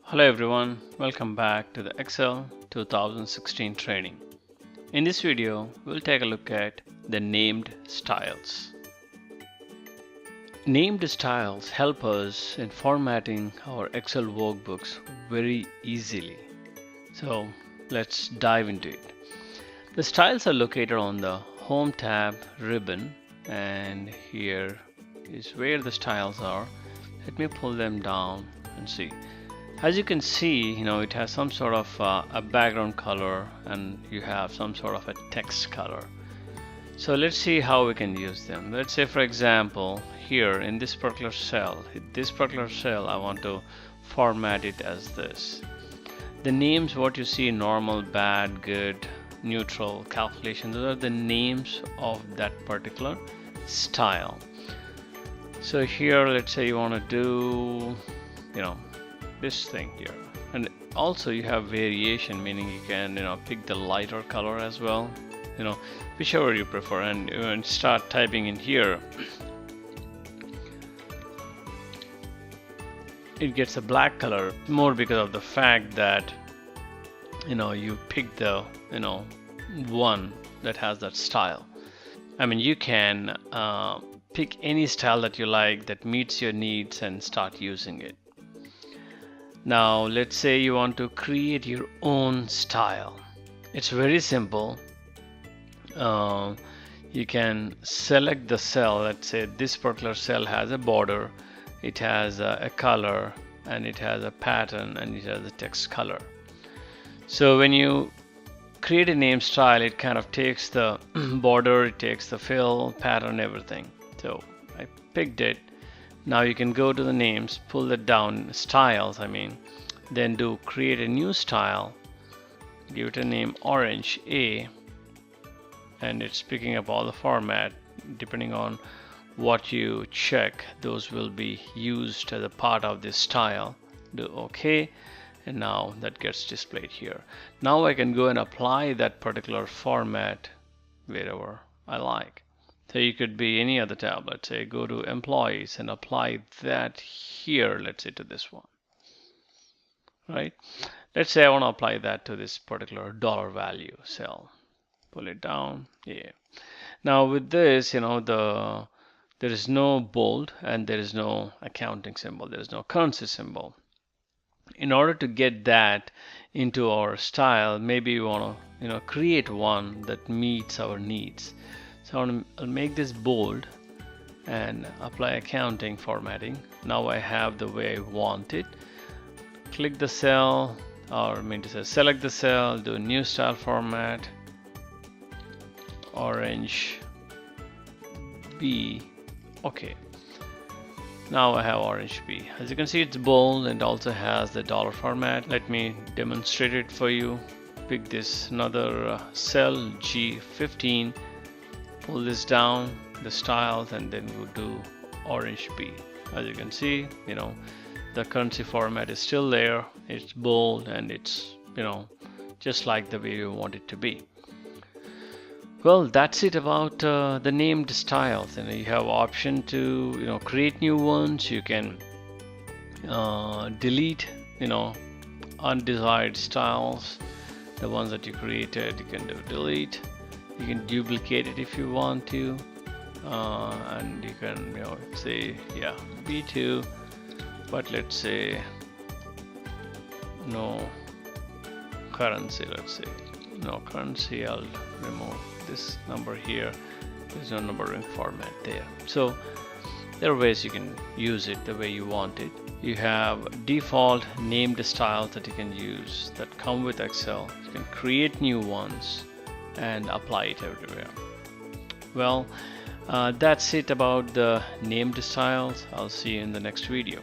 Hello everyone, welcome back to the Excel 2016 training. In this video, we'll take a look at the named styles. Named styles help us in formatting our Excel workbooks very easily. So let's dive into it. The styles are located on the Home tab ribbon, and here is where the styles are. Let me pull them down and see. As you can see, it has some sort of a background color, and you have some sort of a text color. So let's see how we can use them. Let's say, for example, here in this particular cell, I want to format it as this. The names, what you see, normal, bad, good, neutral, calculation, those are the names of that particular style. So here, let's say you want to do, this thing here, and also you have variation, meaning you can pick the lighter color as well, whichever you prefer, and start typing in here. It gets a black color more because of the fact that you pick the one that has that style. I mean, you can pick any style that you like that meets your needs and start using it. Now let's say you want to create your own style. It's very simple. You can select the cell. Let's say this particular cell has a border, it has a color, and it has a pattern, and it has a text color. So when you create a name style, it kind of takes the border, it takes the fill, pattern, everything. So I picked it. Now you can go to the names, pull it down, styles, then do create a new style, give it a name orange A, and it's picking up all the format. Depending on what you check, those will be used as a part of this style. Do OK, and now that gets displayed here. Now I can go and apply that particular format wherever I like. So you could be any other tab. Let's say go to employees and apply that here, let's say to this one, right? Let's say I want to apply that to this particular dollar value cell. Pull it down. Yeah. Now with this, there is no bold and there is no accounting symbol. There is no currency symbol. In order to get that into our style, maybe we want to create one that meets our needs. So I'll make this bold and apply accounting formatting. Now I have the way I want it. Click the cell, or select the cell, do new style format, orange B. Okay. Now I have orange B. As you can see, it's bold and also has the dollar format. Let me demonstrate it for you. Pick this another cell G15. Pull this down, the styles, and then we'll do orange B. As you can see, the currency format is still there. It's bold and it's just like the way you want it to be. Well, that's it about the named styles. You have option to create new ones. You can delete undesired styles. The ones that you created, you can do delete. You can duplicate it if you want to, and you can say B2, but let's say no currency. Let's say no currency. I'll remove this number here. There's no numbering format there. So there are ways you can use it the way you want it. You have default named styles that you can use that come with Excel. You can create new ones and apply it everywhere. Well, that's it about the named styles. I'll see you in the next video.